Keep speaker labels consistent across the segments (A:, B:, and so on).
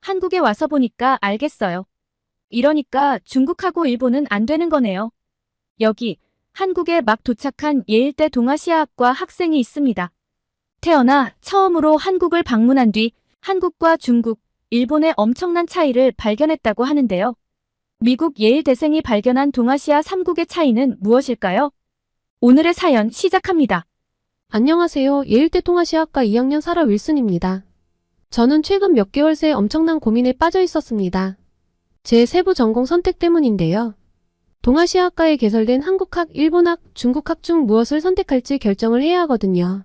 A: 한국에 와서 보니까 알겠어요. 이러니까 중국하고 일본은 안 되는 거네요. 여기 한국에 막 도착한 예일대 동아시아학과 학생이 있습니다. 태어나 처음으로 한국을 방문한 뒤 한국과 중국, 일본의 엄청난 차이를 발견했다고 하는데요. 미국 예일대생이 발견한 동아시아 3국의 차이는 무엇일까요? 오늘의 사연 시작합니다.
B: 안녕하세요. 예일대 동아시아학과 2학년 사라 윌슨입니다. 저는 최근 몇 개월 새 엄청난 고민에 빠져 있었습니다. 제 세부 전공 선택 때문인데요. 동아시아학과에 개설된 한국학, 일본학, 중국학 중 무엇을 선택할지 결정을 해야 하거든요.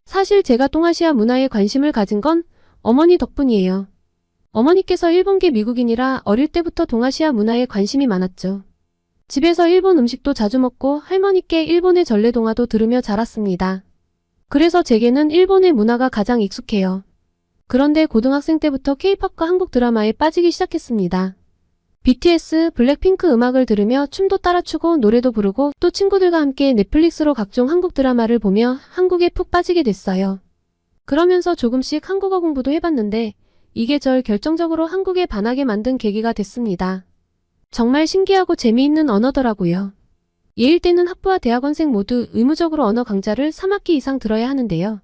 B: 사실 제가 동아시아 문화에 관심을 가진 건 어머니 덕분이에요. 어머니께서 일본계 미국인이라 어릴 때부터 동아시아 문화에 관심이 많았죠. 집에서 일본 음식도 자주 먹고 할머니께 일본의 전래동화도 들으며 자랐습니다. 그래서 제게는 일본의 문화가 가장 익숙해요. 그런데 고등학생 때부터 K-팝과 한국 드라마에 빠지기 시작했습니다. BTS, 블랙핑크 음악을 들으며 춤도 따라 추고 노래도 부르고 또 친구들과 함께 넷플릭스로 각종 한국 드라마를 보며 한국에 푹 빠지게 됐어요. 그러면서 조금씩 한국어 공부도 해봤는데 이게 절 결정적으로 한국에 반하게 만든 계기가 됐습니다. 정말 신기하고 재미있는 언어더라고요. 예일대는 학부와 대학원생 모두 의무적으로 언어 강좌를 3학기 이상 들어야 하는데요.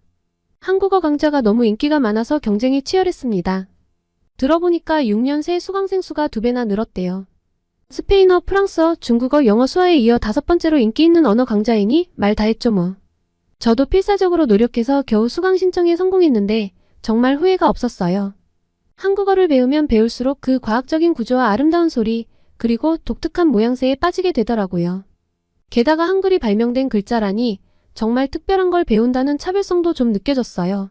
B: 한국어 강좌가 너무 인기가 많아서 경쟁이 치열했습니다. 들어보니까 6년 새 수강생 수가 2배나 늘었대요. 스페인어, 프랑스어, 중국어, 영어, 수화에 이어 5번째로 인기 있는 언어 강좌이니 말 다 했죠 뭐. 저도 필사적으로 노력해서 겨우 수강 신청에 성공했는데 정말 후회가 없었어요. 한국어를 배우면 배울수록 그 과학적인 구조와 아름다운 소리, 그리고 독특한 모양새에 빠지게 되더라고요. 게다가 한글이 발명된 글자라니 정말 특별한 걸 배운다는 차별성도 좀 느껴졌어요.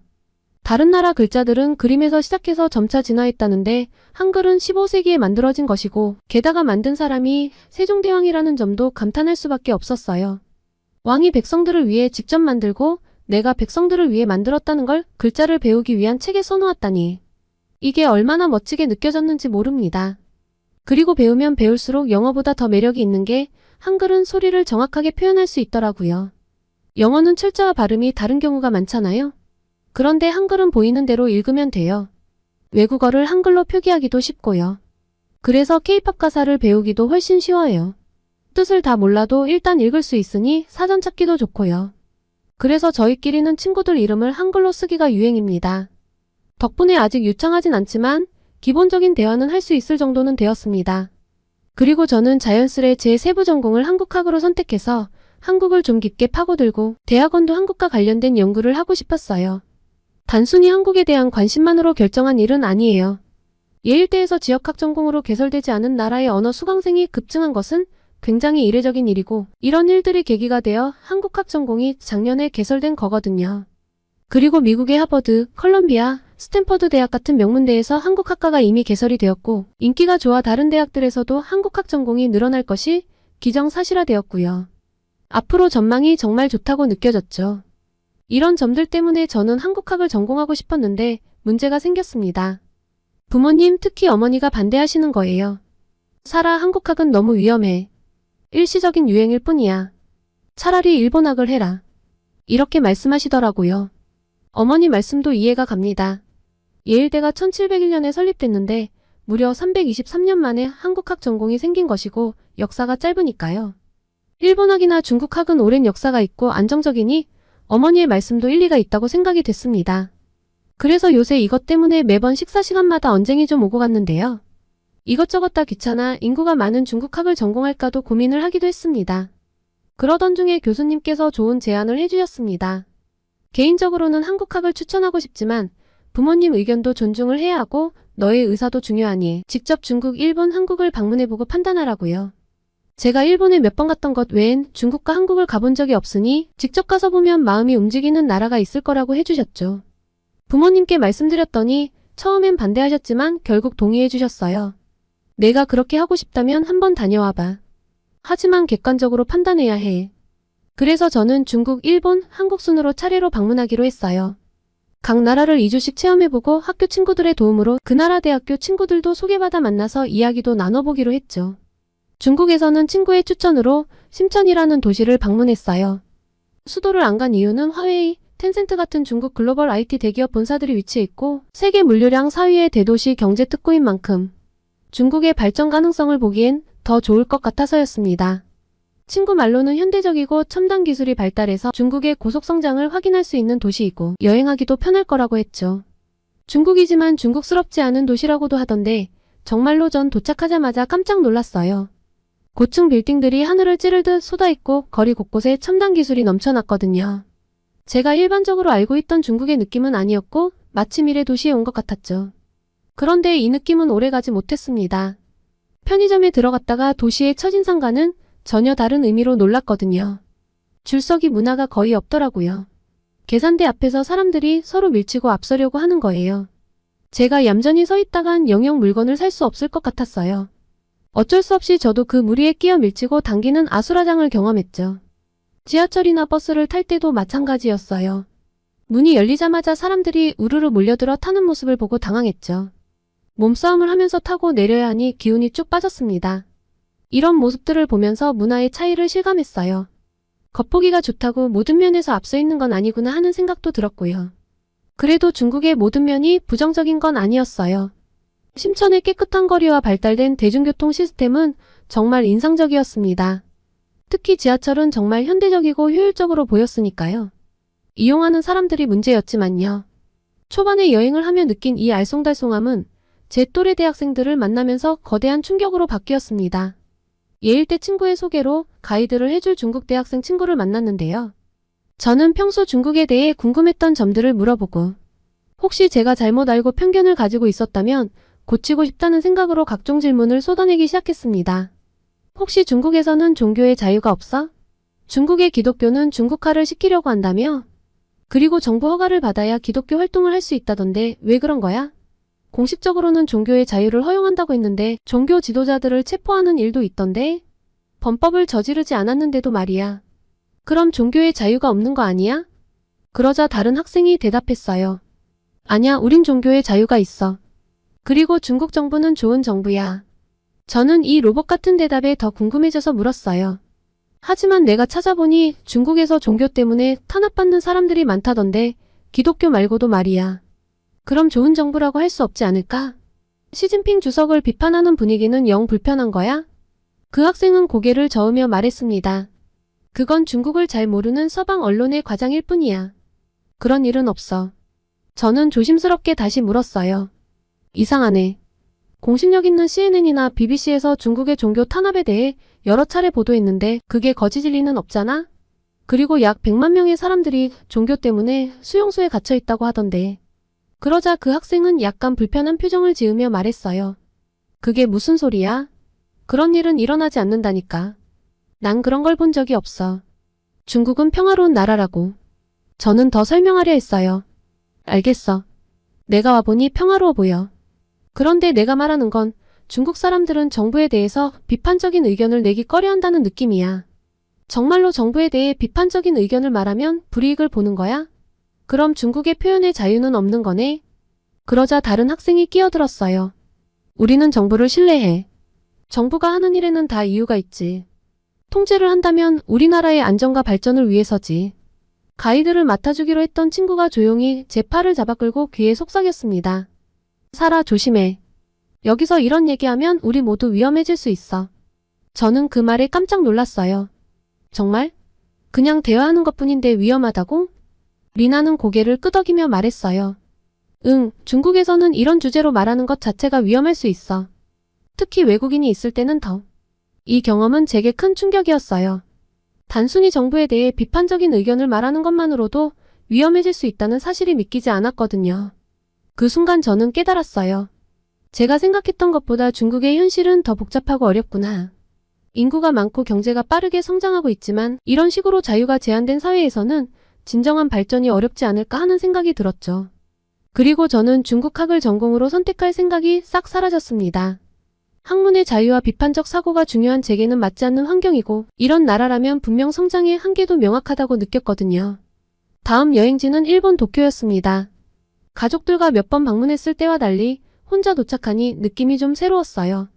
B: 다른 나라 글자들은 그림에서 시작해서 점차 진화했다는데 한글은 15세기에 만들어진 것이고 게다가 만든 사람이 세종대왕이라는 점도 감탄할 수밖에 없었어요. 왕이 백성들을 위해 직접 만들고 내가 백성들을 위해 만들었다는 걸 글자를 배우기 위한 책에 써놓았다니. 이게 얼마나 멋지게 느껴졌는지 모릅니다. 그리고 배우면 배울수록 영어보다 더 매력이 있는 게 한글은 소리를 정확하게 표현할 수 있더라고요. 영어는 철자와 발음이 다른 경우가 많잖아요. 그런데 한글은 보이는 대로 읽으면 돼요. 외국어를 한글로 표기하기도 쉽고요. 그래서 K-팝 가사를 배우기도 훨씬 쉬워요. 뜻을 다 몰라도 일단 읽을 수 있으니 사전 찾기도 좋고요. 그래서 저희끼리는 친구들 이름을 한글로 쓰기가 유행입니다. 덕분에 아직 유창하진 않지만 기본적인 대화는 할 수 있을 정도는 되었습니다. 그리고 저는 자연스레 제 세부 전공을 한국학으로 선택해서 한국을 좀 깊게 파고들고 대학원도 한국과 관련된 연구를 하고 싶었어요. 단순히 한국에 대한 관심만으로 결정한 일은 아니에요. 예일대에서 지역학 전공으로 개설되지 않은 나라의 언어 수강생이 급증한 것은 굉장히 이례적인 일이고 이런 일들이 계기가 되어 한국학 전공이 작년에 개설된 거거든요. 그리고 미국의 하버드, 컬럼비아, 스탠퍼드 대학 같은 명문대에서 한국학과가 이미 개설이 되었고 인기가 좋아 다른 대학들에서도 한국학 전공이 늘어날 것이 기정사실화되었고요. 앞으로 전망이 정말 좋다고 느껴졌죠. 이런 점들 때문에 저는 한국학을 전공하고 싶었는데 문제가 생겼습니다. 부모님, 특히 어머니가 반대하시는 거예요. 사라, 한국학은 너무 위험해. 일시적인 유행일 뿐이야. 차라리 일본학을 해라. 이렇게 말씀하시더라고요. 어머니 말씀도 이해가 갑니다. 예일대가 1701년에 설립됐는데 무려 323년 만에 한국학 전공이 생긴 것이고 역사가 짧으니까요. 일본학이나 중국학은 오랜 역사가 있고 안정적이니 어머니의 말씀도 일리가 있다고 생각이 됐습니다. 그래서 요새 이것 때문에 매번 식사 시간마다 언쟁이 좀 오고 갔는데요. 이것저것 다 귀찮아 인구가 많은 중국학을 전공할까도 고민을 하기도 했습니다. 그러던 중에 교수님께서 좋은 제안을 해주셨습니다. 개인적으로는 한국학을 추천하고 싶지만 부모님 의견도 존중을 해야 하고 너의 의사도 중요하니 직접 중국, 일본, 한국을 방문해보고 판단하라고요. 제가 일본에 몇 번 갔던 것 외엔 중국과 한국을 가본 적이 없으니 직접 가서 보면 마음이 움직이는 나라가 있을 거라고 해주셨죠. 부모님께 말씀드렸더니 처음엔 반대하셨지만 결국 동의해 주셨어요. 내가 그렇게 하고 싶다면 한번 다녀와봐. 하지만 객관적으로 판단해야 해. 그래서 저는 중국, 일본, 한국 순으로 차례로 방문하기로 했어요. 각 나라를 2주씩 체험해보고 학교 친구들의 도움으로 그 나라 대학교 친구들도 소개받아 만나서 이야기도 나눠보기로 했죠. 중국에서는 친구의 추천으로 심천이라는 도시를 방문했어요. 수도를 안 간 이유는 화웨이, 텐센트 같은 중국 글로벌 IT 대기업 본사들이 위치해 있고 세계 물류량 4위의 대도시 경제 특구인 만큼 중국의 발전 가능성을 보기엔 더 좋을 것 같아서였습니다. 친구 말로는 현대적이고 첨단 기술이 발달해서 중국의 고속 성장을 확인할 수 있는 도시이고 여행하기도 편할 거라고 했죠. 중국이지만 중국스럽지 않은 도시라고도 하던데 정말로 전 도착하자마자 깜짝 놀랐어요. 고층 빌딩들이 하늘을 찌르듯 쏟아있고 거리 곳곳에 첨단 기술이 넘쳐났거든요. 제가 일반적으로 알고 있던 중국의 느낌은 아니었고 마치 미래 도시에 온 것 같았죠. 그런데 이 느낌은 오래가지 못했습니다. 편의점에 들어갔다가 도시의 첫인상과는 전혀 다른 의미로 놀랐거든요. 줄서기 문화가 거의 없더라고요. 계산대 앞에서 사람들이 서로 밀치고 앞서려고 하는 거예요. 제가 얌전히 서 있다간 영영 물건을 살 수 없을 것 같았어요. 어쩔 수 없이 저도 그 무리에 끼어 밀치고 당기는 아수라장을 경험했죠. 지하철이나 버스를 탈 때도 마찬가지였어요. 문이 열리자마자 사람들이 우르르 몰려들어 타는 모습을 보고 당황했죠. 몸싸움을 하면서 타고 내려야 하니 기운이 쭉 빠졌습니다. 이런 모습들을 보면서 문화의 차이를 실감했어요. 겉보기가 좋다고 모든 면에서 앞서 있는 건 아니구나 하는 생각도 들었고요. 그래도 중국의 모든 면이 부정적인 건 아니었어요. 심천의 깨끗한 거리와 발달된 대중교통 시스템은 정말 인상적이었습니다. 특히 지하철은 정말 현대적이고 효율적으로 보였으니까요. 이용하는 사람들이 문제였지만요. 초반에 여행을 하며 느낀 이 알쏭달쏭함은 제 또래 대학생들을 만나면서 거대한 충격으로 바뀌었습니다. 예일대 친구의 소개로 가이드를 해줄 중국 대학생 친구를 만났는데요. 저는 평소 중국에 대해 궁금했던 점들을 물어보고 혹시 제가 잘못 알고 편견을 가지고 있었다면 고치고 싶다는 생각으로 각종 질문을 쏟아내기 시작했습니다. 혹시 중국에서는 종교의 자유가 없어? 중국의 기독교는 중국화를 시키려고 한다며? 그리고 정부 허가를 받아야 기독교 활동을 할 수 있다던데 왜 그런 거야? 공식적으로는 종교의 자유를 허용한다고 했는데 종교 지도자들을 체포하는 일도 있던데? 범법을 저지르지 않았는데도 말이야. 그럼 종교의 자유가 없는 거 아니야? 그러자 다른 학생이 대답했어요. 아냐, 우린 종교의 자유가 있어. 그리고 중국 정부는 좋은 정부야. 저는 이 로봇 같은 대답에 더 궁금해져서 물었어요. 하지만 내가 찾아보니 중국에서 종교 때문에 탄압받는 사람들이 많다던데 기독교 말고도 말이야. 그럼 좋은 정부라고 할 수 없지 않을까? 시진핑 주석을 비판하는 분위기는 영 불편한 거야? 그 학생은 고개를 저으며 말했습니다. 그건 중국을 잘 모르는 서방 언론의 과장일 뿐이야. 그런 일은 없어. 저는 조심스럽게 다시 물었어요. 이상하네. 공신력 있는 CNN이나 BBC에서 중국의 종교 탄압에 대해 여러 차례 보도했는데 그게 거짓일 리는 없잖아? 그리고 약 100만 명의 사람들이 종교 때문에 수용소에 갇혀 있다고 하던데. 그러자 그 학생은 약간 불편한 표정을 지으며 말했어요. 그게 무슨 소리야? 그런 일은 일어나지 않는다니까. 난 그런 걸 본 적이 없어. 중국은 평화로운 나라라고. 저는 더 설명하려 했어요. 알겠어. 내가 와보니 평화로워 보여. 그런데 내가 말하는 건 중국 사람들은 정부에 대해서 비판적인 의견을 내기 꺼려한다는 느낌이야. 정말로 정부에 대해 비판적인 의견을 말하면 불이익을 보는 거야? 그럼 중국의 표현의 자유는 없는 거네? 그러자 다른 학생이 끼어들었어요. 우리는 정부를 신뢰해. 정부가 하는 일에는 다 이유가 있지. 통제를 한다면 우리나라의 안전과 발전을 위해서지. 가이드를 맡아주기로 했던 친구가 조용히 제 팔을 잡아 끌고 귀에 속삭였습니다. 사라, 조심해. 여기서 이런 얘기하면 우리 모두 위험해질 수 있어. 저는 그 말에 깜짝 놀랐어요. 정말? 그냥 대화하는 것뿐인데 위험하다고? 리나는 고개를 끄덕이며 말했어요. 응, 중국에서는 이런 주제로 말하는 것 자체가 위험할 수 있어. 특히 외국인이 있을 때는 더. 이 경험은 제게 큰 충격이었어요. 단순히 정부에 대해 비판적인 의견을 말하는 것만으로도 위험해질 수 있다는 사실이 믿기지 않았거든요. 그 순간 저는 깨달았어요. 제가 생각했던 것보다 중국의 현실은 더 복잡하고 어렵구나. 인구가 많고 경제가 빠르게 성장하고 있지만 이런 식으로 자유가 제한된 사회에서는 진정한 발전이 어렵지 않을까 하는 생각이 들었죠. 그리고 저는 중국학을 전공으로 선택할 생각이 싹 사라졌습니다. 학문의 자유와 비판적 사고가 중요한 제게는 맞지 않는 환경이고 이런 나라라면 분명 성장의 한계도 명확하다고 느꼈거든요. 다음 여행지는 일본 도쿄였습니다. 가족들과 몇 번 방문했을 때와 달리 혼자 도착하니 느낌이 좀 새로웠어요.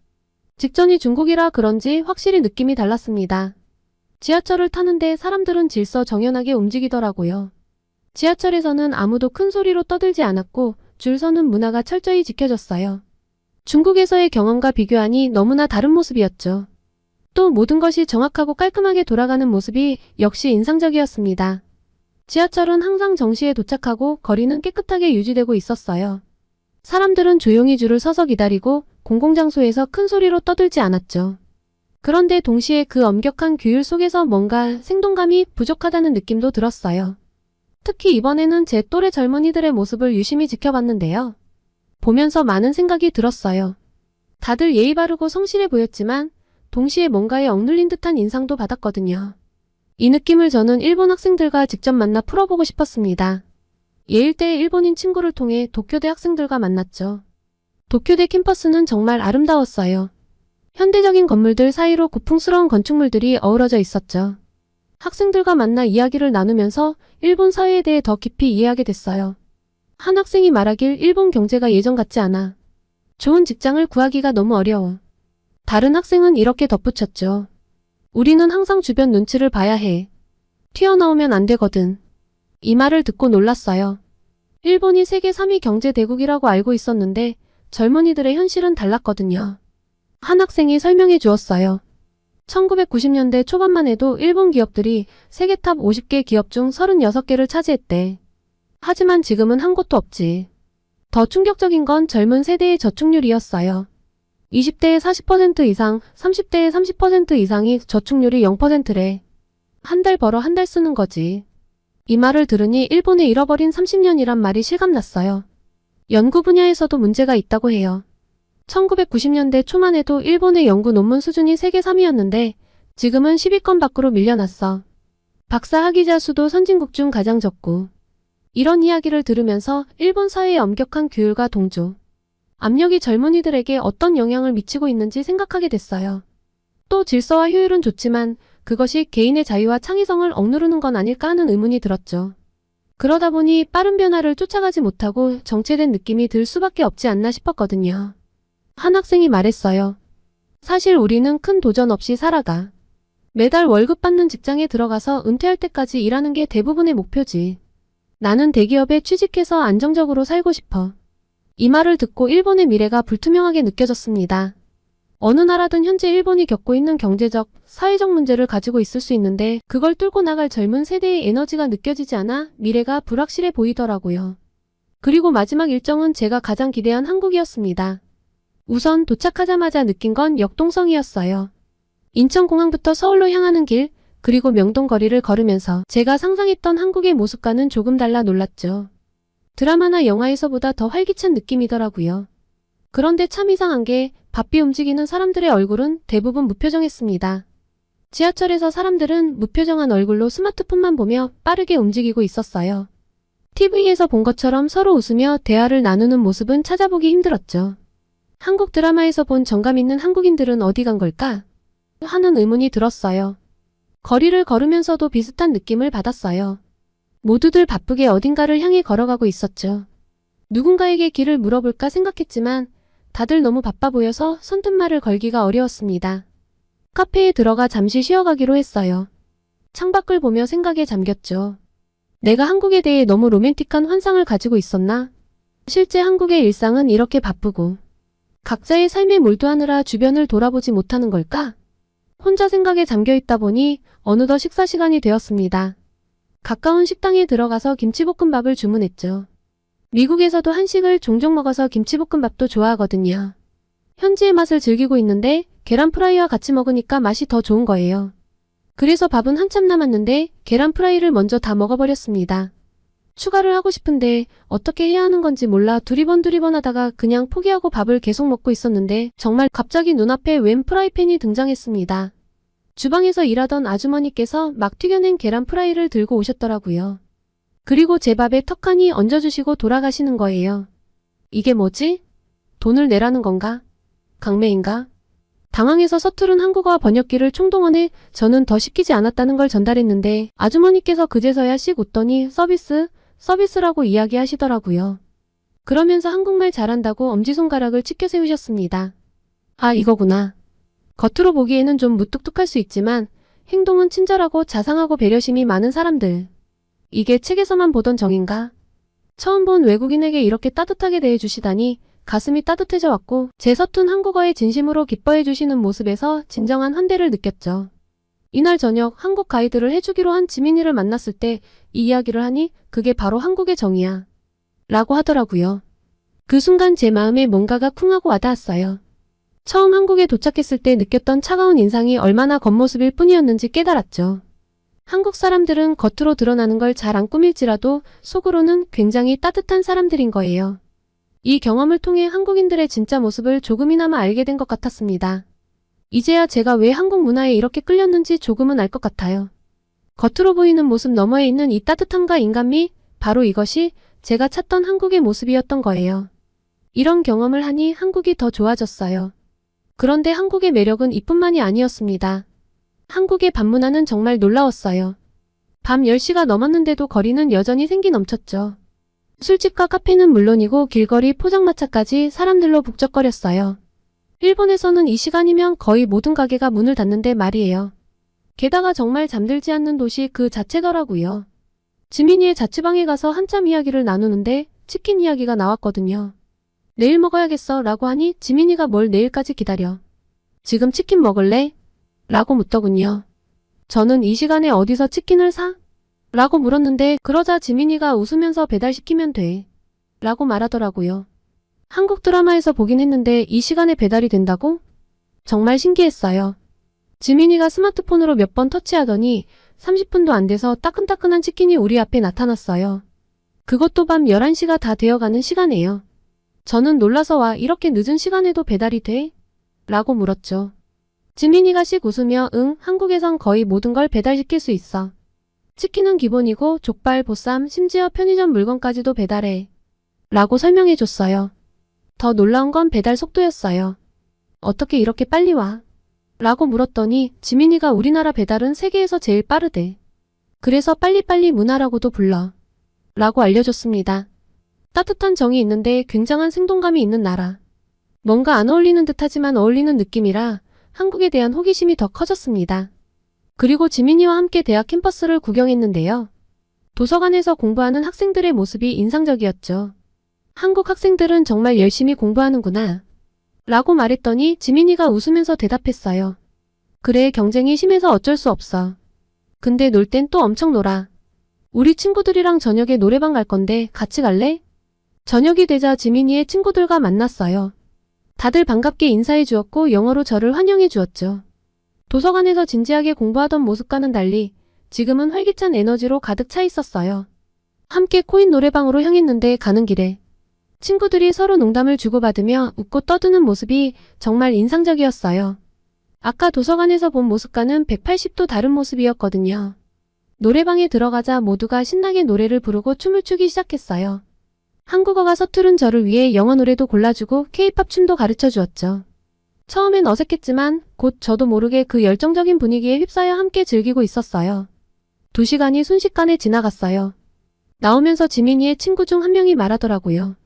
B: 직전이 중국이라 그런지 확실히 느낌이 달랐습니다. 지하철을 타는데 사람들은 질서정연하게 움직이더라고요. 지하철에서는 아무도 큰 소리로 떠들지 않았고 줄 서는 문화가 철저히 지켜졌어요. 중국에서의 경험과 비교하니 너무나 다른 모습이었죠. 또 모든 것이 정확하고 깔끔하게 돌아가는 모습이 역시 인상적이었습니다. 지하철은 항상 정시에 도착하고 거리는 깨끗하게 유지되고 있었어요. 사람들은 조용히 줄을 서서 기다리고 공공장소에서 큰 소리로 떠들지 않았죠. 그런데 동시에 그 엄격한 규율 속에서 뭔가 생동감이 부족하다는 느낌도 들었어요. 특히 이번에는 제 또래 젊은이들의 모습을 유심히 지켜봤는데요. 보면서 많은 생각이 들었어요. 다들 예의 바르고 성실해 보였지만 동시에 뭔가에 억눌린 듯한 인상도 받았거든요. 이 느낌을 저는 일본 학생들과 직접 만나 풀어보고 싶었습니다. 예일대의 일본인 친구를 통해 도쿄대 학생들과 만났죠. 도쿄대 캠퍼스는 정말 아름다웠어요. 현대적인 건물들 사이로 고풍스러운 건축물들이 어우러져 있었죠. 학생들과 만나 이야기를 나누면서 일본 사회에 대해 더 깊이 이해하게 됐어요. 한 학생이 말하길 일본 경제가 예전 같지 않아. 좋은 직장을 구하기가 너무 어려워. 다른 학생은 이렇게 덧붙였죠. 우리는 항상 주변 눈치를 봐야 해. 튀어나오면 안 되거든. 이 말을 듣고 놀랐어요. 일본이 세계 3위 경제 대국이라고 알고 있었는데 젊은이들의 현실은 달랐거든요. 한 학생이 설명해 주었어요. 1990년대 초반만 해도 일본 기업들이 세계 탑 50개 기업 중 36개를 차지했대. 하지만 지금은 한 곳도 없지. 더 충격적인 건 젊은 세대의 저축률이었어요. 20대의 40% 이상, 30대의 30% 이상이 저축률이 0%래. 한 달 벌어 한 달 쓰는 거지. 이 말을 들으니 일본의 잃어버린 30년이란 말이 실감났어요. 연구 분야에서도 문제가 있다고 해요. 1990년대 초만 해도 일본의 연구 논문 수준이 세계 3위였는데 지금은 10위권 밖으로 밀려났어. 박사 학위자 수도 선진국 중 가장 적고. 이런 이야기를 들으면서 일본 사회의 엄격한 규율과 동조, 압력이 젊은이들에게 어떤 영향을 미치고 있는지 생각하게 됐어요. 또 질서와 효율은 좋지만 그것이 개인의 자유와 창의성을 억누르는 건 아닐까 하는 의문이 들었죠. 그러다 보니 빠른 변화를 쫓아가지 못하고 정체된 느낌이 들 수밖에 없지 않나 싶었거든요. 한 학생이 말했어요. 사실 우리는 큰 도전 없이 살아가. 매달 월급 받는 직장에 들어가서 은퇴할 때까지 일하는 게 대부분의 목표지. 나는 대기업에 취직해서 안정적으로 살고 싶어. 이 말을 듣고 일본의 미래가 불투명하게 느껴졌습니다. 어느 나라든 현재 일본이 겪고 있는 경제적, 사회적 문제를 가지고 있을 수 있는데 그걸 뚫고 나갈 젊은 세대의 에너지가 느껴지지 않아 미래가 불확실해 보이더라고요. 그리고 마지막 일정은 제가 가장 기대한 한국이었습니다. 우선 도착하자마자 느낀 건 역동성이었어요. 인천공항부터 서울로 향하는 길, 그리고 명동거리를 걸으면서 제가 상상했던 한국의 모습과는 조금 달라 놀랐죠. 드라마나 영화에서보다 더 활기찬 느낌이더라고요. 그런데 참 이상한 게 바삐 움직이는 사람들의 얼굴은 대부분 무표정했습니다. 지하철에서 사람들은 무표정한 얼굴로 스마트폰만 보며 빠르게 움직이고 있었어요. TV에서 본 것처럼 서로 웃으며 대화를 나누는 모습은 찾아보기 힘들었죠. 한국 드라마에서 본 정감 있는 한국인들은 어디 간 걸까? 하는 의문이 들었어요. 거리를 걸으면서도 비슷한 느낌을 받았어요. 모두들 바쁘게 어딘가를 향해 걸어가고 있었죠. 누군가에게 길을 물어볼까 생각했지만 다들 너무 바빠 보여서 선뜻 말을 걸기가 어려웠습니다. 카페에 들어가 잠시 쉬어가기로 했어요. 창밖을 보며 생각에 잠겼죠. 내가 한국에 대해 너무 로맨틱한 환상을 가지고 있었나? 실제 한국의 일상은 이렇게 바쁘고 각자의 삶에 몰두하느라 주변을 돌아보지 못하는 걸까? 혼자 생각에 잠겨있다 보니 어느덧 식사 시간이 되었습니다. 가까운 식당에 들어가서 김치볶음밥을 주문했죠. 미국에서도 한식을 종종 먹어서 김치볶음밥도 좋아하거든요. 현지의 맛을 즐기고 있는데 계란 프라이와 같이 먹으니까 맛이 더 좋은 거예요. 그래서 밥은 한참 남았는데 계란 프라이를 먼저 다 먹어버렸습니다. 추가를 하고 싶은데 어떻게 해야 하는 건지 몰라 두리번 하다가 그냥 포기하고 밥을 계속 먹고 있었는데 정말 갑자기 눈앞에 웬 프라이팬이 등장했습니다. 주방에서 일하던 아주머니께서 막 튀겨낸 계란 프라이를 들고 오셨더라고요. 그리고 제 밥에 턱하니 얹어주시고 돌아가시는 거예요. 이게 뭐지? 돈을 내라는 건가? 강매인가? 당황해서 서투른 한국어와 번역기를 총동원해 저는 더 시키지 않았다는 걸 전달했는데 아주머니께서 그제서야 씩 웃더니 서비스라고 이야기하시더라고요. 그러면서 한국말 잘한다고 엄지손가락을 치켜 세우셨습니다. 아, 이거구나. 겉으로 보기에는 좀 무뚝뚝할 수 있지만 행동은 친절하고 자상하고 배려심이 많은 사람들. 이게 책에서만 보던 정인가? 처음 본 외국인에게 이렇게 따뜻하게 대해주시다니 가슴이 따뜻해져 왔고 제 서툰 한국어에 진심으로 기뻐해 주시는 모습에서 진정한 환대를 느꼈죠. 이날 저녁 한국 가이드를 해주기로 한 지민이를 만났을 때 이 이야기를 하니 그게 바로 한국의 정이야. 라고 하더라고요. 그 순간 제 마음에 뭔가가 쿵하고 와닿았어요. 처음 한국에 도착했을 때 느꼈던 차가운 인상이 얼마나 겉모습일 뿐이었는지 깨달았죠. 한국 사람들은 겉으로 드러나는 걸 잘 안 꾸밀지라도 속으로는 굉장히 따뜻한 사람들인 거예요. 이 경험을 통해 한국인들의 진짜 모습을 조금이나마 알게 된 것 같았습니다. 이제야 제가 왜 한국 문화에 이렇게 끌렸는지 조금은 알 것 같아요. 겉으로 보이는 모습 너머에 있는 이 따뜻함과 인간미, 바로 이것이 제가 찾던 한국의 모습이었던 거예요. 이런 경험을 하니 한국이 더 좋아졌어요. 그런데 한국의 매력은 이뿐만이 아니었습니다. 한국의 밤 문화는 정말 놀라웠어요. 밤 10시가 넘었는데도 거리는 여전히 생기 넘쳤죠. 술집과 카페는 물론이고 길거리 포장마차까지 사람들로 북적거렸어요. 일본에서는 이 시간이면 거의 모든 가게가 문을 닫는데 말이에요. 게다가 정말 잠들지 않는 도시 그 자체더라고요. 지민이의 자취방에 가서 한참 이야기를 나누는데 치킨 이야기가 나왔거든요. 내일 먹어야겠어 라고 하니 지민이가 뭘 내일까지 기다려. 지금 치킨 먹을래? 라고 묻더군요. 저는 이 시간에 어디서 치킨을 사? 라고 물었는데 그러자 지민이가 웃으면서 배달시키면 돼. 라고 말하더라고요. 한국 드라마에서 보긴 했는데 이 시간에 배달이 된다고? 정말 신기했어요. 지민이가 스마트폰으로 몇 번 터치하더니 30분도 안 돼서 따끈따끈한 치킨이 우리 앞에 나타났어요. 그것도 밤 11시가 다 되어가는 시간에요. 저는 놀라서 와 이렇게 늦은 시간에도 배달이 돼? 라고 물었죠. 지민이가 씩 웃으며 응, 한국에선 거의 모든 걸 배달시킬 수 있어. 치킨은 기본이고 족발, 보쌈, 심지어 편의점 물건까지도 배달해. 라고 설명해줬어요. 더 놀라운 건 배달 속도였어요. 어떻게 이렇게 빨리 와? 라고 물었더니 지민이가 우리나라 배달은 세계에서 제일 빠르대. 그래서 빨리빨리 문화라고도 불러. 라고 알려줬습니다. 따뜻한 정이 있는데 굉장한 생동감이 있는 나라. 뭔가 안 어울리는 듯하지만 어울리는 느낌이라 한국에 대한 호기심이 더 커졌습니다. 그리고 지민이와 함께 대학 캠퍼스를 구경했는데요. 도서관에서 공부하는 학생들의 모습이 인상적이었죠. 한국 학생들은 정말 열심히 공부하는구나. 라고 말했더니 지민이가 웃으면서 대답했어요. 그래, 경쟁이 심해서 어쩔 수 없어. 근데 놀 땐 또 엄청 놀아. 우리 친구들이랑 저녁에 노래방 갈 건데 같이 갈래? 저녁이 되자 지민이의 친구들과 만났어요. 다들 반갑게 인사해 주었고 영어로 저를 환영해 주었죠. 도서관에서 진지하게 공부하던 모습과는 달리 지금은 활기찬 에너지로 가득 차 있었어요. 함께 코인 노래방으로 향했는데 가는 길에 친구들이 서로 농담을 주고받으며 웃고 떠드는 모습이 정말 인상적이었어요. 아까 도서관에서 본 모습과는 180도 다른 모습이었거든요. 노래방에 들어가자 모두가 신나게 노래를 부르고 춤을 추기 시작했어요. 한국어가 서투른 저를 위해 영어 노래도 골라주고 K-팝 춤도 가르쳐 주었죠. 처음엔 어색했지만 곧 저도 모르게 그 열정적인 분위기에 휩싸여 함께 즐기고 있었어요. 2시간이 순식간에 지나갔어요. 나오면서 지민이의 친구 중 한 명이 말하더라고요.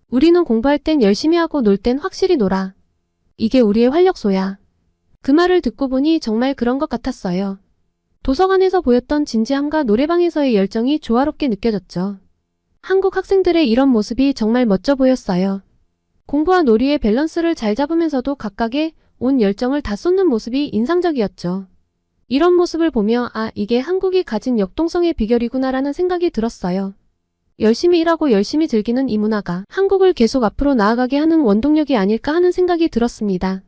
B: 우리는 공부할 땐 열심히 하고 놀 땐 확실히 놀아. 이게 우리의 활력소야. 그 말을 듣고 보니 정말 그런 것 같았어요. 도서관에서 보였던 진지함과 노래방에서의 열정이 조화롭게 느껴졌죠. 한국 학생들의 이런 모습이 정말 멋져 보였어요. 공부와 놀이의 밸런스를 잘 잡으면서도 각각의 온 열정을 다 쏟는 모습이 인상적이었죠. 이런 모습을 보며 아, 이게 한국이 가진 역동성의 비결이구나라는 생각이 들었어요. 열심히 일하고 열심히 즐기는 이 문화가 한국을 계속 앞으로 나아가게 하는 원동력이 아닐까 하는 생각이 들었습니다.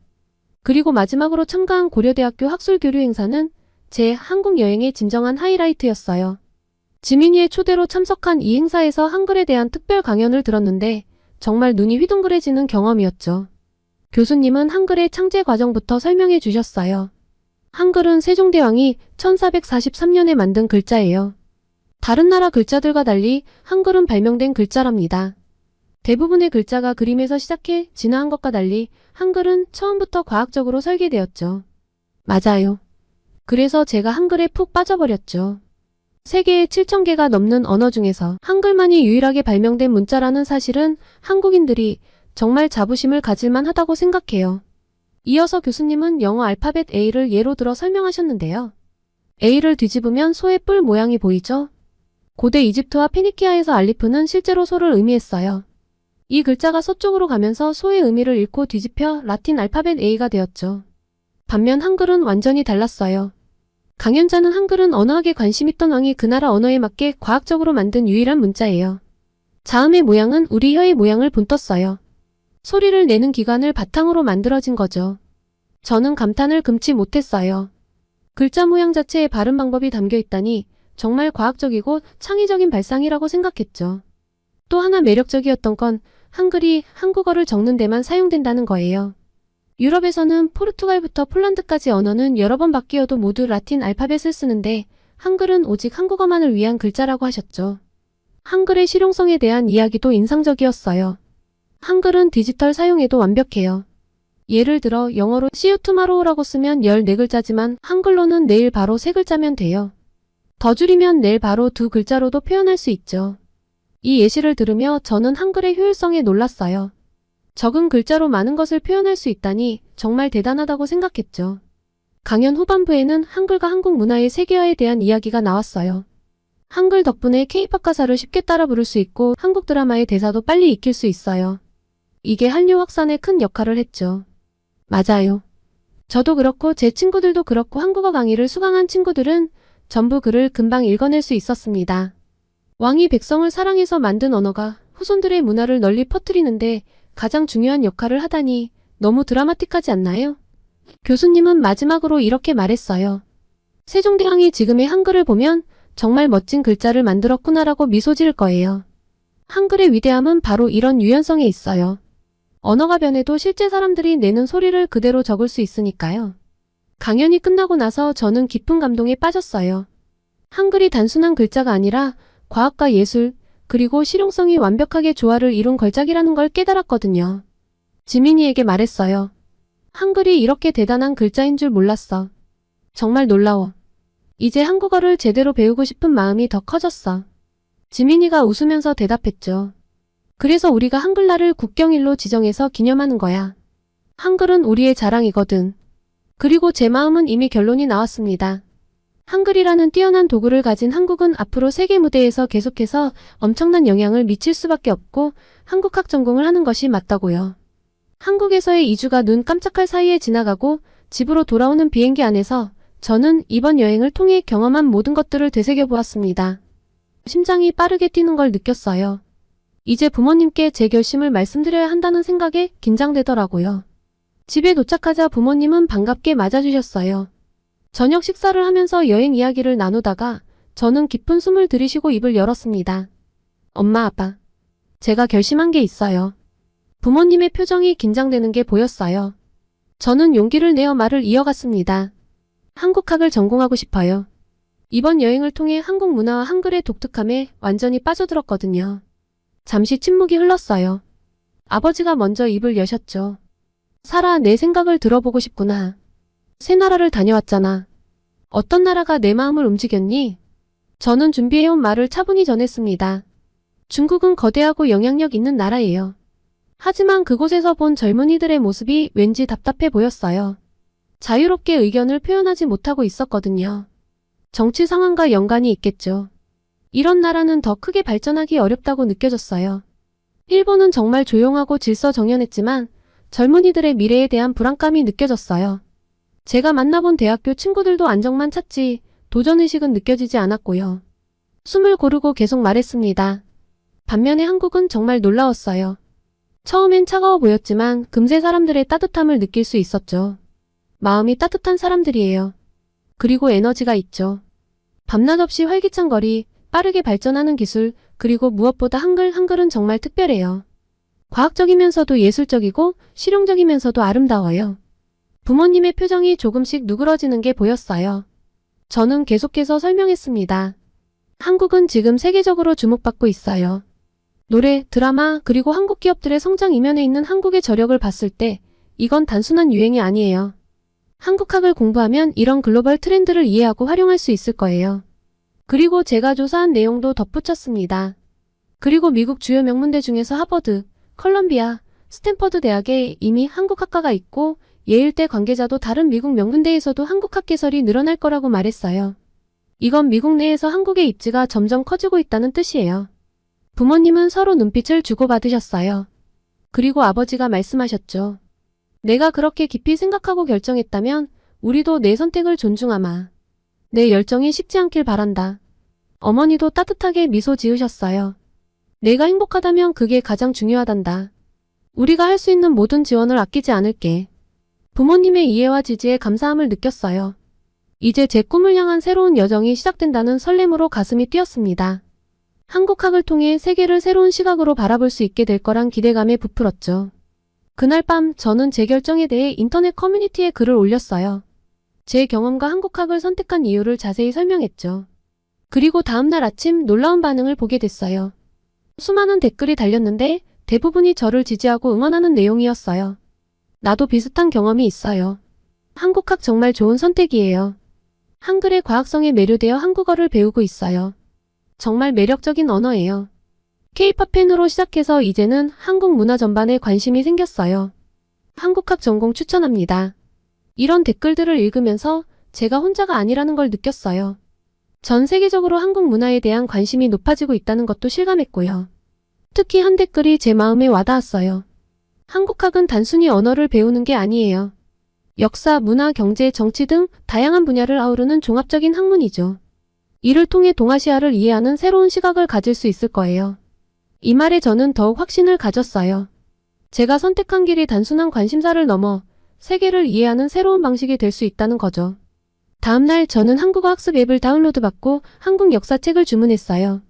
B: 그리고 마지막으로 참가한 고려대학교 학술교류 행사는 제 한국 여행의 진정한 하이라이트였어요. 지민이의 초대로 참석한 이 행사에서 한글에 대한 특별 강연을 들었는데 정말 눈이 휘둥그레지는 경험이었죠. 교수님은 한글의 창제 과정부터 설명해 주셨어요. 한글은 세종대왕이 1443년에 만든 글자예요. 다른 나라 글자들과 달리 한글은 발명된 글자랍니다. 대부분의 글자가 그림에서 시작해 진화한 것과 달리 한글은 처음부터 과학적으로 설계되었죠. 맞아요. 그래서 제가 한글에 푹 빠져버렸죠. 세계에 7,000개가 넘는 언어 중에서 한글만이 유일하게 발명된 문자라는 사실은 한국인들이 정말 자부심을 가질만 하다고 생각해요. 이어서 교수님은 영어 알파벳 A를 예로 들어 설명하셨는데요. A를 뒤집으면 소의 뿔 모양이 보이죠? 고대 이집트와 페니키아에서 알리프는 실제로 소를 의미했어요. 이 글자가 서쪽으로 가면서 소의 의미를 잃고 뒤집혀 라틴 알파벳 A가 되었죠. 반면 한글은 완전히 달랐어요. 강연자는 한글은 언어학에 관심 있던 왕이 그 나라 언어에 맞게 과학적으로 만든 유일한 문자예요. 자음의 모양은 우리 혀의 모양을 본떴어요. 소리를 내는 기관을 바탕으로 만들어진 거죠. 저는 감탄을 금치 못했어요. 글자 모양 자체에 발음 방법이 담겨 있다니 정말 과학적이고 창의적인 발상이라고 생각했죠. 또 하나 매력적이었던 건 한글이 한국어를 적는 데만 사용된다는 거예요. 유럽에서는 포르투갈부터 폴란드까지 언어는 여러 번 바뀌어도 모두 라틴 알파벳을 쓰는데 한글은 오직 한국어만을 위한 글자라고 하셨죠. 한글의 실용성에 대한 이야기도 인상적이었어요. 한글은 디지털 사용에도 완벽해요. 예를 들어 영어로 see you tomorrow라고 쓰면 14글자지만 한글로는 내일 바로 3글자면 돼요. 더 줄이면 내일 바로 2글자로도 표현할 수 있죠. 이 예시를 들으며 저는 한글의 효율성에 놀랐어요. 적은 글자로 많은 것을 표현할 수 있다니 정말 대단하다고 생각했죠. 강연 후반부에는 한글과 한국 문화의 세계화에 대한 이야기가 나왔어요. 한글 덕분에 K-팝 가사를 쉽게 따라 부를 수 있고 한국 드라마의 대사도 빨리 익힐 수 있어요. 이게 한류 확산에 큰 역할을 했죠. 맞아요. 저도 그렇고 제 친구들도 그렇고 한국어 강의를 수강한 친구들은 전부 글을 금방 읽어낼 수 있었습니다. 왕이 백성을 사랑해서 만든 언어가 후손들의 문화를 널리 퍼뜨리는데 가장 중요한 역할을 하다니 너무 드라마틱하지 않나요? 교수님은 마지막으로 이렇게 말했어요. 세종대왕이 지금의 한글을 보면 정말 멋진 글자를 만들었구나라고 미소 지을 거예요. 한글의 위대함은 바로 이런 유연성에 있어요. 언어가 변해도 실제 사람들이 내는 소리를 그대로 적을 수 있으니까요. 강연이 끝나고 나서 저는 깊은 감동에 빠졌어요. 한글이 단순한 글자가 아니라 과학과 예술, 그리고 실용성이 완벽하게 조화를 이룬 걸작이라는 걸 깨달았거든요. 지민이에게 말했어요. 한글이 이렇게 대단한 글자인 줄 몰랐어. 정말 놀라워. 이제 한국어를 제대로 배우고 싶은 마음이 더 커졌어. 지민이가 웃으면서 대답했죠. 그래서 우리가 한글날을 국경일로 지정해서 기념하는 거야. 한글은 우리의 자랑이거든. 그리고 제 마음은 이미 결론이 나왔습니다. 한글이라는 뛰어난 도구를 가진 한국은 앞으로 세계 무대에서 계속해서 엄청난 영향을 미칠 수밖에 없고 한국학 전공을 하는 것이 맞다고요. 한국에서의 2주가 눈 깜짝할 사이에 지나가고 집으로 돌아오는 비행기 안에서 저는 이번 여행을 통해 경험한 모든 것들을 되새겨보았습니다. 심장이 빠르게 뛰는 걸 느꼈어요. 이제 부모님께 제 결심을 말씀드려야 한다는 생각에 긴장되더라고요. 집에 도착하자 부모님은 반갑게 맞아주셨어요. 저녁 식사를 하면서 여행 이야기를 나누다가 저는 깊은 숨을 들이쉬고 입을 열었습니다. 엄마, 아빠. 제가 결심한 게 있어요. 부모님의 표정이 긴장되는 게 보였어요. 저는 용기를 내어 말을 이어갔습니다. 한국학을 전공하고 싶어요. 이번 여행을 통해 한국 문화와 한글의 독특함에 완전히 빠져들었거든요. 잠시 침묵이 흘렀어요. 아버지가 먼저 입을 여셨죠. 살아, 내 생각을 들어보고 싶구나. 새 나라를 다녀왔잖아. 어떤 나라가 내 마음을 움직였니? 저는 준비해온 말을 차분히 전했습니다. 중국은 거대하고 영향력 있는 나라예요. 하지만 그곳에서 본 젊은이들의 모습이 왠지 답답해 보였어요. 자유롭게 의견을 표현하지 못하고 있었거든요. 정치 상황과 연관이 있겠죠. 이런 나라는 더 크게 발전하기 어렵다고 느껴졌어요. 일본은 정말 조용하고 질서정연했지만 젊은이들의 미래에 대한 불안감이 느껴졌어요. 제가 만나본 대학교 친구들도 안정만 찾지 도전의식은 느껴지지 않았고요. 숨을 고르고 계속 말했습니다. 반면에 한국은 정말 놀라웠어요. 처음엔 차가워 보였지만 금세 사람들의 따뜻함을 느낄 수 있었죠. 마음이 따뜻한 사람들이에요. 그리고 에너지가 있죠. 밤낮 없이 활기찬 거리, 빠르게 발전하는 기술, 그리고 무엇보다 한글은 정말 특별해요. 과학적이면서도 예술적이고 실용적이면서도 아름다워요. 부모님의 표정이 조금씩 누그러지는 게 보였어요. 저는 계속해서 설명했습니다. 한국은 지금 세계적으로 주목받고 있어요. 노래, 드라마, 그리고 한국 기업들의 성장 이면에 있는 한국의 저력을 봤을 때 이건 단순한 유행이 아니에요. 한국학을 공부하면 이런 글로벌 트렌드를 이해하고 활용할 수 있을 거예요. 그리고 제가 조사한 내용도 덧붙였습니다. 그리고 미국 주요 명문대 중에서 하버드, 컬럼비아, 스탠퍼드 대학에 이미 한국학과가 있고 예일대 관계자도 다른 미국 명문대에서도 한국학 개설이 늘어날 거라고 말했어요. 이건 미국 내에서 한국의 입지가 점점 커지고 있다는 뜻이에요. 부모님은 서로 눈빛을 주고받으셨어요. 그리고 아버지가 말씀하셨죠. 내가 그렇게 깊이 생각하고 결정했다면 우리도 내 선택을 존중하마. 내 열정이 식지 않길 바란다. 어머니도 따뜻하게 미소 지으셨어요. 내가 행복하다면 그게 가장 중요하단다. 우리가 할 수 있는 모든 지원을 아끼지 않을게. 부모님의 이해와 지지에 감사함을 느꼈어요. 이제 제 꿈을 향한 새로운 여정이 시작된다는 설렘으로 가슴이 뛰었습니다. 한국학을 통해 세계를 새로운 시각으로 바라볼 수 있게 될 거란 기대감에 부풀었죠. 그날 밤 저는 제 결정에 대해 인터넷 커뮤니티에 글을 올렸어요. 제 경험과 한국학을 선택한 이유를 자세히 설명했죠. 그리고 다음날 아침 놀라운 반응을 보게 됐어요. 수많은 댓글이 달렸는데 대부분이 저를 지지하고 응원하는 내용이었어요. 나도 비슷한 경험이 있어요. 한국학 정말 좋은 선택이에요. 한글의 과학성에 매료되어 한국어를 배우고 있어요. 정말 매력적인 언어예요. K-팝 팬으로 시작해서 이제는 한국 문화 전반에 관심이 생겼어요. 한국학 전공 추천합니다. 이런 댓글들을 읽으면서 제가 혼자가 아니라는 걸 느꼈어요. 전 세계적으로 한국 문화에 대한 관심이 높아지고 있다는 것도 실감했고요. 특히 한 댓글이 제 마음에 와닿았어요. 한국학은 단순히 언어를 배우는 게 아니에요. 역사, 문화, 경제, 정치 등 다양한 분야를 아우르는 종합적인 학문이죠. 이를 통해 동아시아를 이해하는 새로운 시각을 가질 수 있을 거예요. 이 말에 저는 더욱 확신을 가졌어요. 제가 선택한 길이 단순한 관심사를 넘어 세계를 이해하는 새로운 방식이 될 수 있다는 거죠. 다음날 저는 한국어 학습 앱을 다운로드받고 한국 역사책을 주문했어요.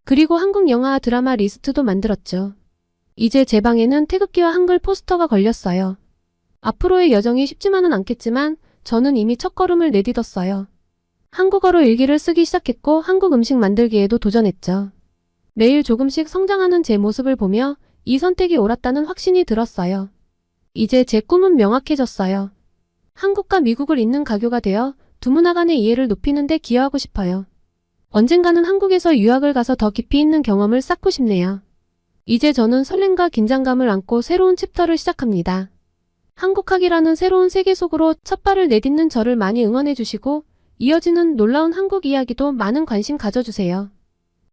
B: 그리고 한국 영화와 드라마 리스트도 만들었죠. 이제 제 방에는 태극기와 한글 포스터가 걸렸어요. 앞으로의 여정이 쉽지만은 않겠지만 저는 이미 첫걸음을 내딛었어요. 한국어로 일기를 쓰기 시작했고 한국 음식 만들기에도 도전했죠. 매일 조금씩 성장하는 제 모습을 보며 이 선택이 옳았다는 확신이 들었어요. 이제 제 꿈은 명확해졌어요. 한국과 미국을 잇는 가교가 되어 두 문화 간의 이해를 높이는 데 기여하고 싶어요. 언젠가는 한국에서 유학을 가서 더 깊이 있는 경험을 쌓고 싶네요. 이제 저는 설렘과 긴장감을 안고 새로운 챕터를 시작합니다. 한국학이라는 새로운 세계 속으로 첫 발을 내딛는 저를 많이 응원해 주시고 이어지는 놀라운 한국 이야기도 많은 관심 가져주세요.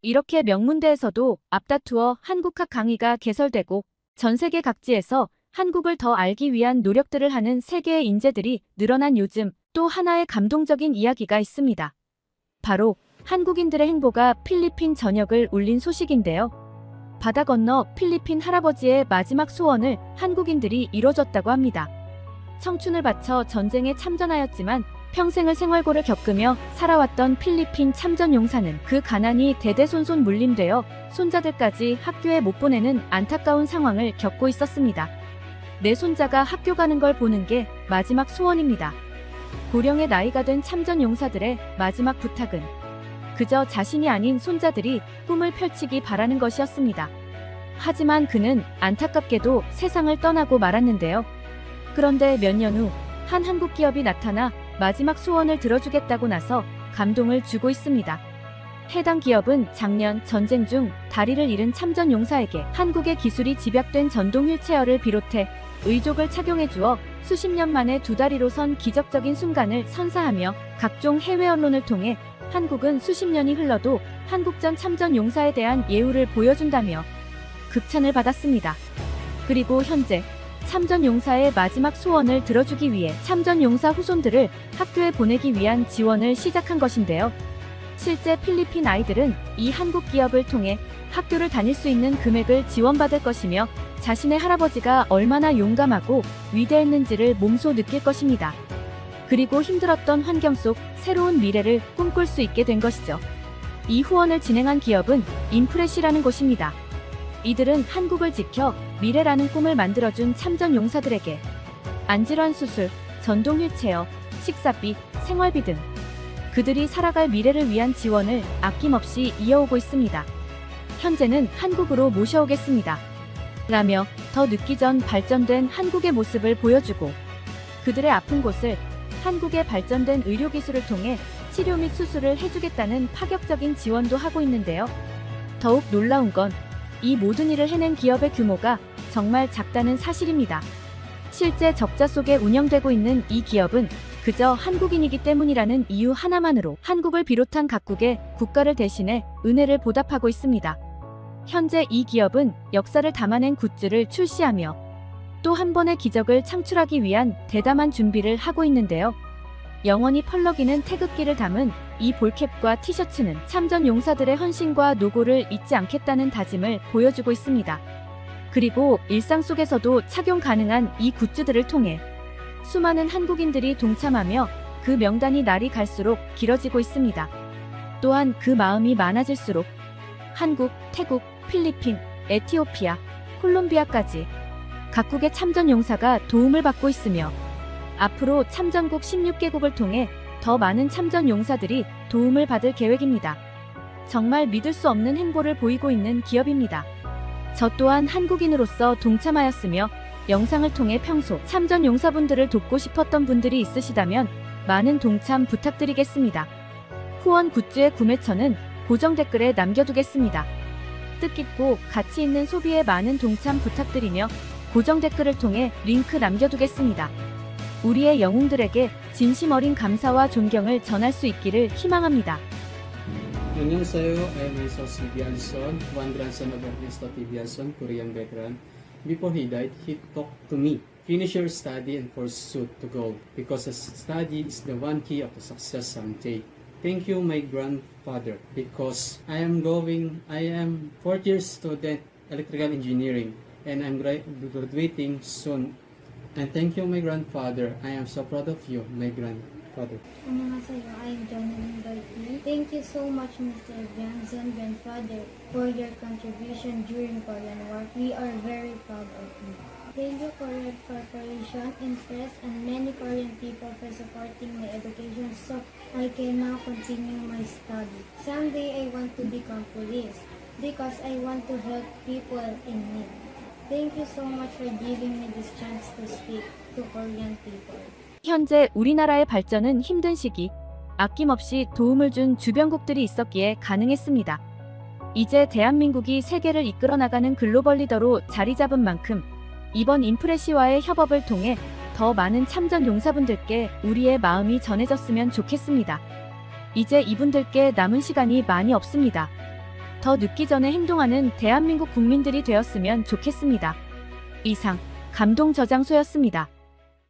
A: 이렇게 명문대에서도 앞다투어 한국학 강의가 개설되고 전 세계 각지에서 한국을 더 알기 위한 노력들을 하는 세계의 인재들이 늘어난 요즘 또 하나의 감동적인 이야기가 있습니다. 바로 한국인들의 행보가 필리핀 전역을 울린 소식인데요. 바다 건너 필리핀 할아버지의 마지막 소원을 한국인들이 이뤄줬다고 합니다. 청춘을 바쳐 전쟁에 참전하였지만 평생을 생활고를 겪으며 살아왔던 필리핀 참전용사는 그 가난이 대대손손 물림되어 손자들까지 학교에 못 보내는 안타까운 상황을 겪고 있었습니다. 내 손자가 학교 가는 걸 보는 게 마지막 소원입니다. 고령의 나이가 된 참전용사들의 마지막 부탁은 그저 자신이 아닌 손자들이 꿈을 펼치기 바라는 것이었습니다. 하지만 그는 안타깝게도 세상을 떠나고 말았는데요. 그런데 몇 년 후 한 한국 기업이 나타나 마지막 소원을 들어주겠다고 나서 감동을 주고 있습니다. 해당 기업은 작년 전쟁 중 다리를 잃은 참전 용사에게 한국의 기술이 집약된 전동 휠체어를 비롯해 의족을 착용해 주어 수십 년 만에 두 다리로 선 기적적인 순간을 선사하며 각종 해외 언론을 통해 한국은 수십 년이 흘러도 한국전 참전 용사에 대한 예우를 보여준다며 극찬을 받았습니다. 그리고 현재 참전 용사의 마지막 소원을 들어주기 위해 참전 용사 후손들을 학교에 보내기 위한 지원을 시작한 것인데요. 실제 필리핀 아이들은 이 한국 기업을 통해 학교를 다닐 수 있는 금액을 지원받을 것이며 자신의 할아버지가 얼마나 용감하고 위대했는지를 몸소 느낄 것입니다. 그리고 힘들었던 환경 속 새로운 미래를 꿈꿀 수 있게 된 것이죠. 이 후원을 진행한 기업은 인프레시라는 곳입니다. 이들은 한국을 지켜 미래라는 꿈을 만들어준 참전 용사들에게 안질환 수술, 전동 휠체어, 식사비, 생활비 등 그들이 살아갈 미래를 위한 지원을 아낌없이 이어오고 있습니다. 현재는 한국으로 모셔오겠습니다. 라며 더 늦기 전 발전된 한국의 모습을 보여주고 그들의 아픈 곳을 한국의 발전된 의료기술을 통해 치료 및 수술을 해주겠다는 파격적인 지원도 하고 있는데요. 더욱 놀라운 건 이 모든 일을 해낸 기업의 규모가 정말 작다는 사실입니다. 실제 적자 속에 운영되고 있는 이 기업은 그저 한국인이기 때문이라는 이유 하나만으로 한국을 비롯한 각국의 국가를 대신해 은혜를 보답하고 있습니다. 현재 이 기업은 역사를 담아낸 굿즈를 출시하며 또 한 번의 기적을 창출하기 위한 대담한 준비를 하고 있는데요. 영원히 펄럭이는 태극기를 담은 이 볼캡과 티셔츠는 참전 용사들의 헌신과 노고를 잊지 않겠다는 다짐을 보여주고 있습니다. 그리고 일상 속에서도 착용 가능한 이 굿즈들을 통해 수많은 한국인들이 동참하며 그 명단이 날이 갈수록 길어지고 있습니다. 또한 그 마음이 많아질수록 한국, 태국, 필리핀, 에티오피아, 콜롬비아까지 각국의 참전 용사가 도움을 받고 있으며 앞으로 참전국 16개국을 통해 더 많은 참전 용사들이 도움을 받을 계획입니다. 정말 믿을 수 없는 행보를 보이고 있는 기업입니다. 저 또한 한국인으로서 동참하였으며 영상을 통해 평소 참전 용사분들을 돕고 싶었던 분들이 있으시다면 많은 동참 부탁드리겠습니다. 후원 굿즈의 구매처는 고정 댓글에 남겨두겠습니다. 뜻깊고 가치 있는 소비에 많은 동참 부탁드리며 고정 댓글을 통해 링크 남겨두겠습니다. 우리의 영웅들에게 진심 어린 감사와 존경을 전할 수 있기를 희망합니다.
C: 안녕하세요. I am Isos Tibianson, one grandson of Ernesto Tibianson, Korean veteran. Before he died, he talked to me. Finish your study and pursue to gold, because study is the one key of the success someday. Thank you, my grandfather, because I am fourth year student electrical engineering, and I'm graduating soon. And thank you, my grandfather. I am so proud of you, my grandfather.
D: Annyeonghaseyo, I am Jonathan Bertie. Thank you so much, Mr. Bianson, grandfather, for your contribution during Korean War. We are very proud of you. Thank you, Korean Corporation, Interest, and many Korean people for supporting my education so I can now continue my study. Someday I want to become police because I want to help people in need. Thank you so much for giving me this chance to speak to Korean people.
A: 현재 우리나라의 발전은 힘든 시기, 아낌없이 도움을 준 주변국들이 있었기에 가능했습니다. 이제 대한민국이 세계를 이끌어 나가는 글로벌 리더로 자리 잡은 만큼 이번 인프레시와의 협업을 통해 더 많은 참전 용사분들께 우리의 마음이 전해졌으면 좋겠습니다. 이제 이분들께 남은 시간이 많이 없습니다. 더 늦기 전에 행동하는 대한민국 국민들이 되었으면 좋겠습니다. 이상 감동 저장소였습니다.